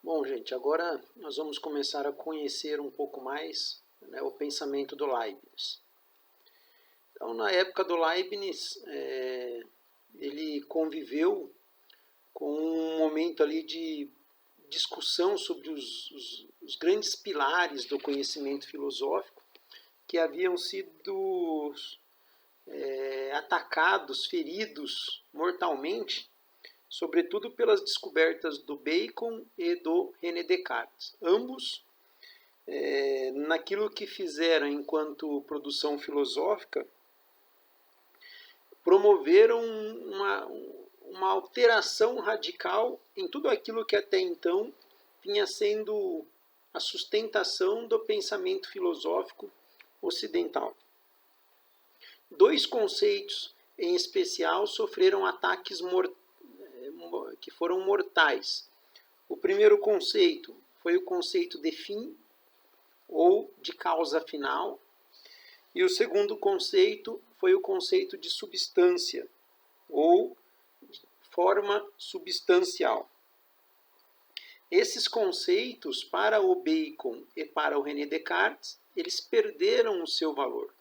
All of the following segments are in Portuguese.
Bom, gente, agora nós vamos começar a conhecer um pouco mais, né, o pensamento do Leibniz. Então, na época do Leibniz, ele conviveu com um momento ali de discussão sobre os grandes pilares do conhecimento filosófico que haviam sido atacados, feridos mortalmente, sobretudo pelas descobertas do Bacon e do René Descartes. Ambos, naquilo que fizeram enquanto produção filosófica, promoveram uma alteração radical em tudo aquilo que até então vinha sendo a sustentação do pensamento filosófico ocidental. Dois conceitos em especial sofreram ataques que foram mortais. O primeiro conceito foi o conceito de fim ou de causa final, e o segundo conceito foi o conceito de substância ou forma substancial. Esses conceitos, para o Bacon e para o René Descartes, eles perderam o seu valor.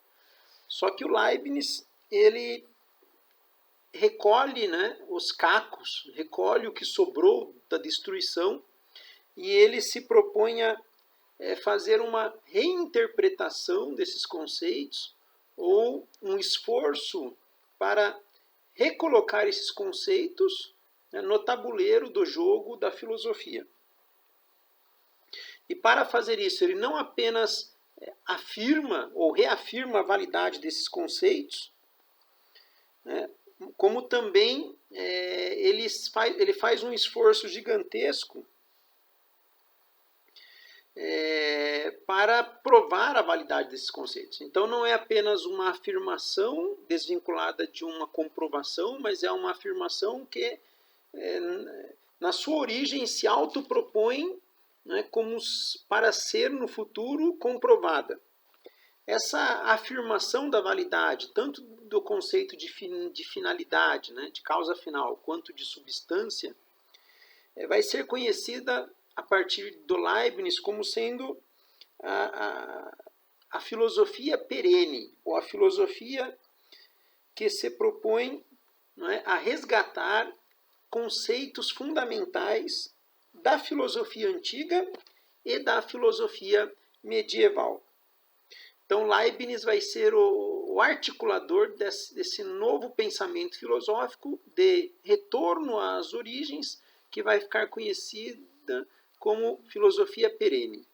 Só que o Leibniz, ele recolhe, os cacos, recolhe o que sobrou da destruição e ele se propõe a fazer uma reinterpretação desses conceitos ou um esforço para recolocar esses conceitos no tabuleiro do jogo da filosofia. E para fazer isso, ele não apenas afirma ou reafirma a validade desses conceitos, como também ele faz um esforço gigantesco para provar a validade desses conceitos. Então, não é apenas uma afirmação desvinculada de uma comprovação, mas é uma afirmação que, na sua origem, se autopropõe como para ser no futuro comprovada. Essa afirmação da validade, tanto do conceito de finalidade, de causa final, quanto de substância, vai ser conhecida a partir do Leibniz como sendo a filosofia perene, ou a filosofia que se propõe a resgatar conceitos fundamentais da filosofia antiga e da filosofia medieval. Então, Leibniz vai ser o articulador desse novo pensamento filosófico de retorno às origens, que vai ficar conhecida como filosofia perene.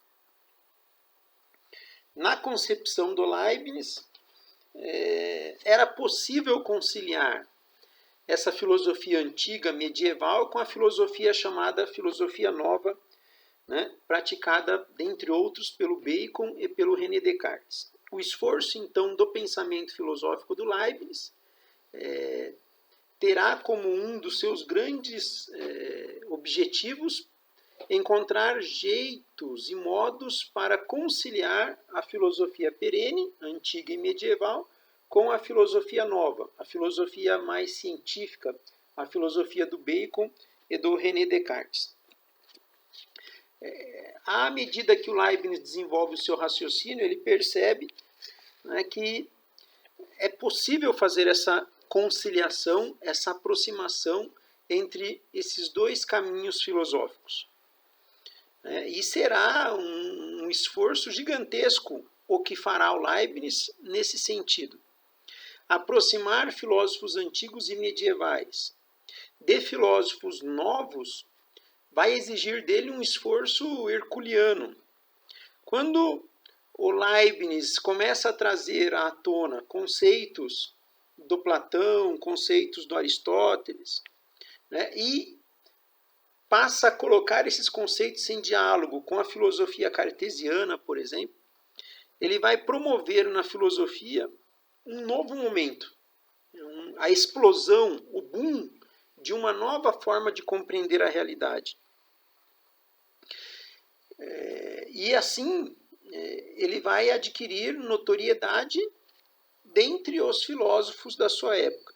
Na concepção do Leibniz, era possível conciliar essa filosofia antiga, medieval, com a filosofia chamada filosofia nova, praticada, dentre outros, pelo Bacon e pelo René Descartes. O esforço, então, do pensamento filosófico do Leibniz terá como um dos seus grandes objetivos encontrar jeitos e modos para conciliar a filosofia perene, antiga e medieval, com a filosofia nova, a filosofia mais científica, a filosofia do Bacon e do René Descartes. À medida que o Leibniz desenvolve o seu raciocínio, ele percebe que é possível fazer essa conciliação, essa aproximação entre esses dois caminhos filosóficos. E será um esforço gigantesco o que fará o Leibniz nesse sentido. Aproximar filósofos antigos e medievais de filósofos novos vai exigir dele um esforço herculeano. Quando o Leibniz começa a trazer à tona conceitos do Platão, conceitos do Aristóteles, e passa a colocar esses conceitos em diálogo com a filosofia cartesiana, por exemplo, ele vai promover na filosofia um novo momento, a explosão, o boom de uma nova forma de compreender a realidade. E assim, ele vai adquirir notoriedade dentre os filósofos da sua época.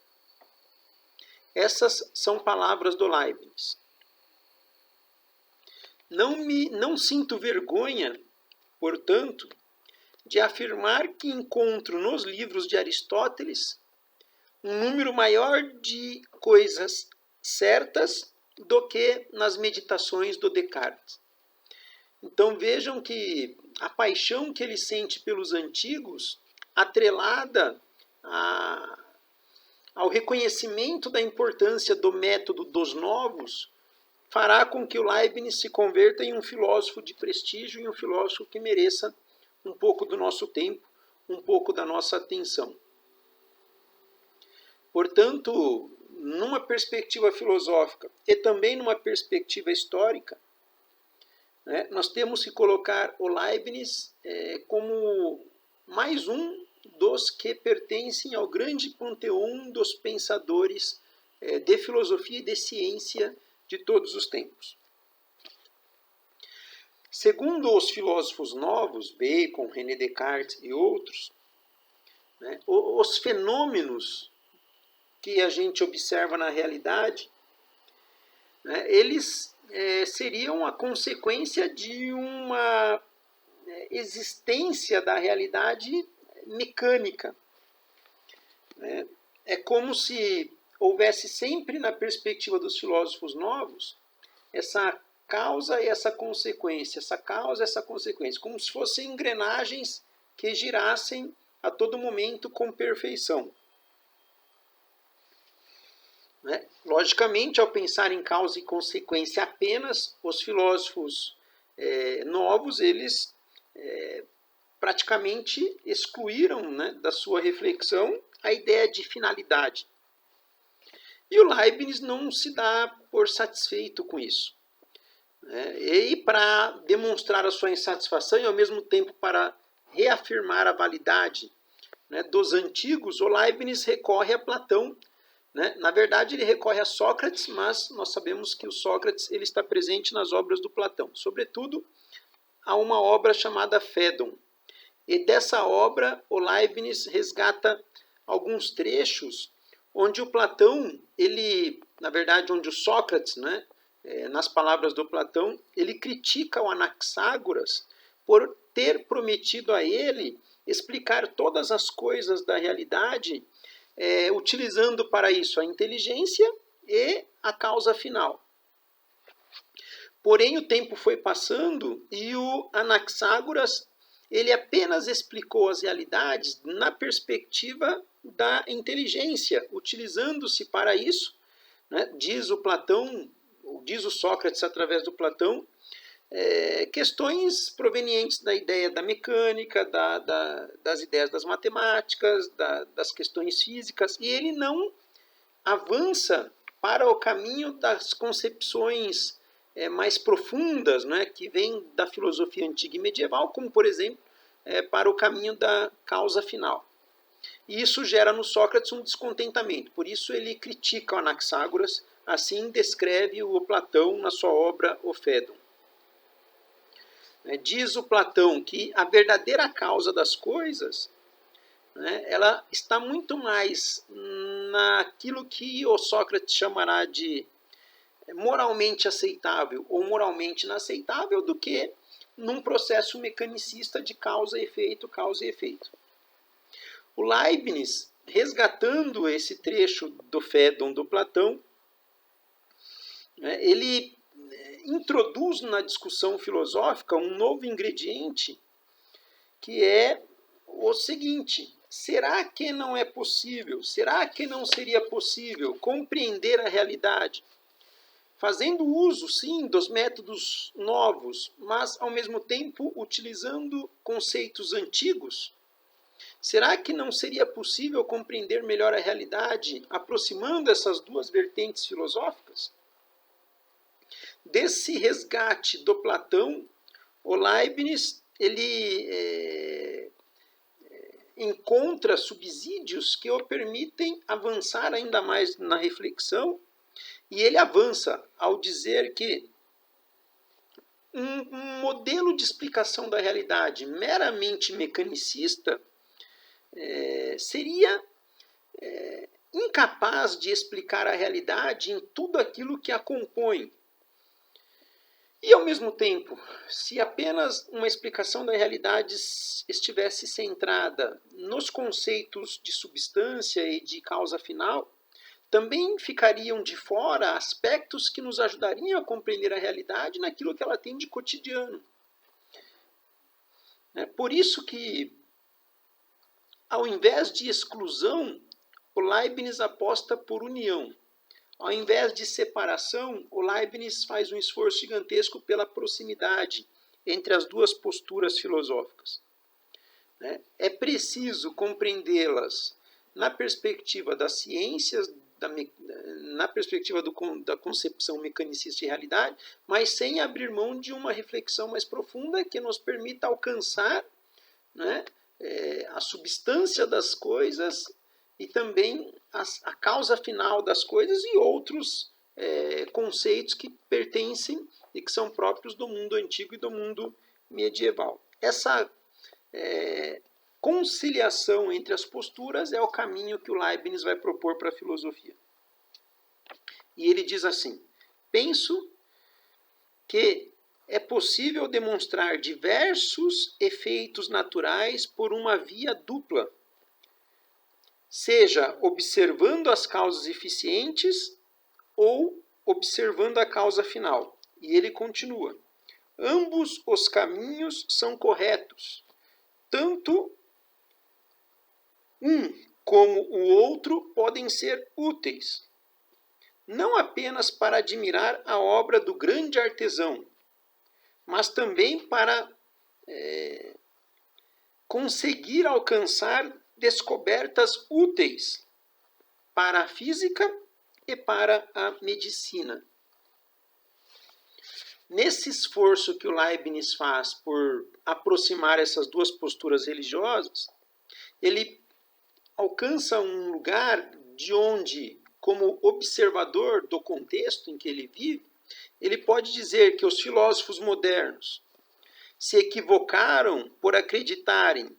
Essas são palavras do Leibniz. Não sinto vergonha, portanto, de afirmar que encontro nos livros de Aristóteles um número maior de coisas certas do que nas meditações do Descartes. Então vejam que a paixão que ele sente pelos antigos, atrelada ao reconhecimento da importância do método dos novos, fará com que o Leibniz se converta em um filósofo de prestígio, em um filósofo que mereça um pouco do nosso tempo, um pouco da nossa atenção. Portanto, numa perspectiva filosófica e também numa perspectiva histórica, nós temos que colocar o Leibniz como mais um dos que pertencem ao grande panteão dos pensadores de filosofia e de ciência de todos os tempos. Segundo os filósofos novos, Bacon, René Descartes e outros, os fenômenos que a gente observa na realidade, eles seriam a consequência de uma existência da realidade mecânica. É como se houvesse sempre na perspectiva dos filósofos novos essa causa e essa consequência, essa causa e essa consequência, como se fossem engrenagens que girassem a todo momento com perfeição. Logicamente, ao pensar em causa e consequência apenas, os filósofos novos, eles praticamente excluíram da sua reflexão a ideia de finalidade. E o Leibniz não se dá por satisfeito com isso. E para demonstrar a sua insatisfação e ao mesmo tempo para reafirmar a validade dos antigos, o Leibniz recorre a Platão. Na verdade, ele recorre a Sócrates, mas nós sabemos que o Sócrates ele está presente nas obras do Platão, sobretudo a uma obra chamada Phaedon. E dessa obra, o Leibniz resgata alguns trechos onde o Platão, onde o Sócrates, nas palavras do Platão, ele critica o Anaxágoras por ter prometido a ele explicar todas as coisas da realidade, utilizando para isso a inteligência e a causa final. Porém, o tempo foi passando e o Anaxágoras ele apenas explicou as realidades na perspectiva da inteligência, utilizando-se para isso, diz o Platão, diz o Sócrates através do Platão, questões provenientes da ideia da mecânica, das ideias das matemáticas, das questões físicas, e ele não avança para o caminho das concepções mais profundas, que vêm da filosofia antiga e medieval, como, por exemplo, para o caminho da causa final. E isso gera no Sócrates um descontentamento, por isso ele critica o Anaxágoras, assim descreve o Platão na sua obra O Phaedon. Diz o Platão que a verdadeira causa das coisas ela está muito mais naquilo que o Sócrates chamará de moralmente aceitável ou moralmente inaceitável do que num processo mecanicista de causa e efeito. O Leibniz, resgatando esse trecho do Phaedon do Platão, ele introduz na discussão filosófica um novo ingrediente que é o seguinte: será que não é possível, será que não seria possível compreender a realidade fazendo uso, sim, dos métodos novos, mas ao mesmo tempo utilizando conceitos antigos? Será que não seria possível compreender melhor a realidade aproximando essas duas vertentes filosóficas? Desse resgate do Platão, o Leibniz ele encontra subsídios que o permitem avançar ainda mais na reflexão, e ele avança ao dizer que um modelo de explicação da realidade meramente mecanicista seria incapaz de explicar a realidade em tudo aquilo que a compõe. E ao mesmo tempo, se apenas uma explicação da realidade estivesse centrada nos conceitos de substância e de causa final, também ficariam de fora aspectos que nos ajudariam a compreender a realidade naquilo que ela tem de cotidiano. É por isso que, ao invés de exclusão, o Leibniz aposta por união. Ao invés de separação, o Leibniz faz um esforço gigantesco pela proximidade entre as duas posturas filosóficas. É preciso compreendê-las na perspectiva das ciências, na perspectiva da concepção mecanicista de realidade, mas sem abrir mão de uma reflexão mais profunda que nos permita alcançar, né, a substância das coisas e também a causa final das coisas e outros conceitos que pertencem e que são próprios do mundo antigo e do mundo medieval. Essa conciliação entre as posturas é o caminho que o Leibniz vai propor para a filosofia. E ele diz assim: penso que é possível demonstrar diversos efeitos naturais por uma via dupla, seja observando as causas eficientes ou observando a causa final. E ele continua: ambos os caminhos são corretos, tanto um como o outro podem ser úteis, não apenas para admirar a obra do grande artesão, mas também para conseguir alcançar descobertas úteis para a física e para a medicina. Nesse esforço que o Leibniz faz por aproximar essas duas posturas religiosas, ele alcança um lugar de onde, como observador do contexto em que ele vive, ele pode dizer que os filósofos modernos se equivocaram por acreditarem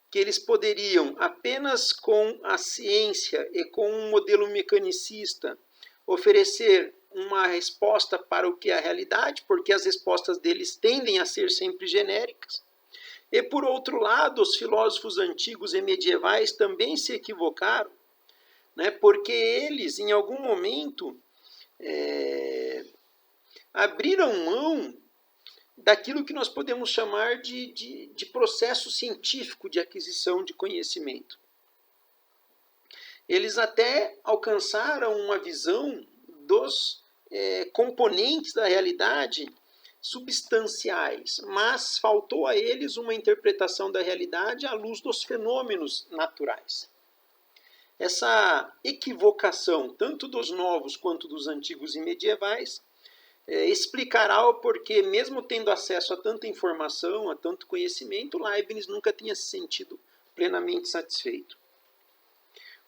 que eles poderiam, apenas com a ciência e com um modelo mecanicista, oferecer uma resposta para o que é a realidade, porque as respostas deles tendem a ser sempre genéricas. E, por outro lado, os filósofos antigos e medievais também se equivocaram, né, porque eles, em algum momento, abriram mão daquilo que nós podemos chamar de processo científico de aquisição de conhecimento. Eles até alcançaram uma visão dos componentes da realidade substanciais, mas faltou a eles uma interpretação da realidade à luz dos fenômenos naturais. Essa equivocação, tanto dos novos quanto dos antigos e medievais, explicará o porquê, mesmo tendo acesso a tanta informação, a tanto conhecimento, Leibniz nunca tinha se sentido plenamente satisfeito.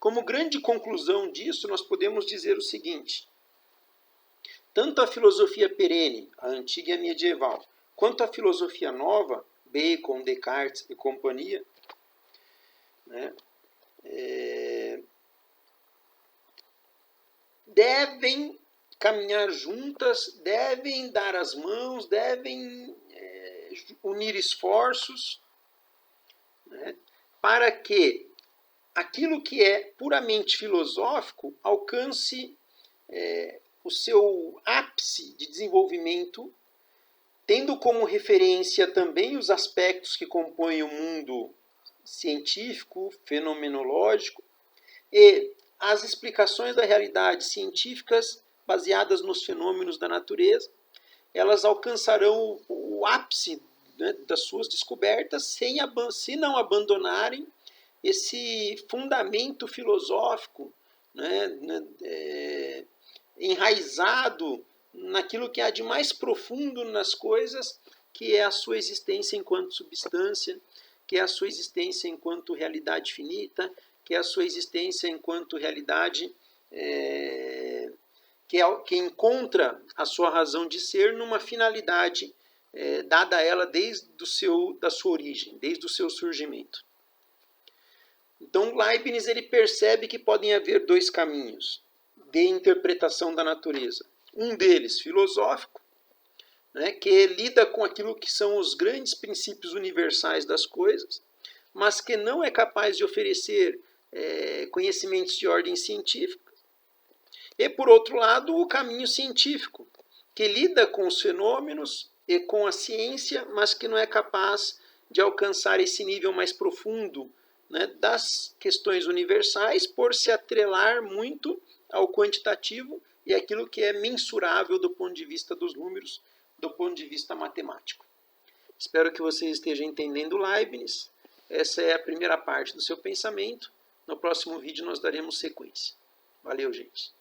Como grande conclusão disso, nós podemos dizer o seguinte: tanto a filosofia perene, a antiga e a medieval, quanto a filosofia nova, Bacon, Descartes e companhia, né, devem caminhar juntas, devem dar as mãos, devem unir esforços, né, para que aquilo que é puramente filosófico alcance o seu ápice de desenvolvimento, tendo como referência também os aspectos que compõem o mundo científico, fenomenológico, e as explicações da realidade científicas baseadas nos fenômenos da natureza, elas alcançarão o ápice, né, das suas descobertas se não abandonarem esse fundamento filosófico, né, enraizado naquilo que há de mais profundo nas coisas, que é a sua existência enquanto substância, que é a sua existência enquanto realidade finita, que é a sua existência enquanto realidade que encontra a sua razão de ser numa finalidade dada a ela desde da sua origem, desde o seu surgimento. Então, Leibniz ele percebe que podem haver dois caminhos de interpretação da natureza. Um deles filosófico, né, que lida com aquilo que são os grandes princípios universais das coisas, mas que não é capaz de oferecer conhecimentos de ordem científica. E, por outro lado, o caminho científico, que lida com os fenômenos e com a ciência, mas que não é capaz de alcançar esse nível mais profundo, né, das questões universais, por se atrelar muito ao quantitativo e aquilo que é mensurável do ponto de vista dos números, do ponto de vista matemático. Espero que você esteja entendendo Leibniz. Essa é a primeira parte do seu pensamento. No próximo vídeo nós daremos sequência. Valeu, gente!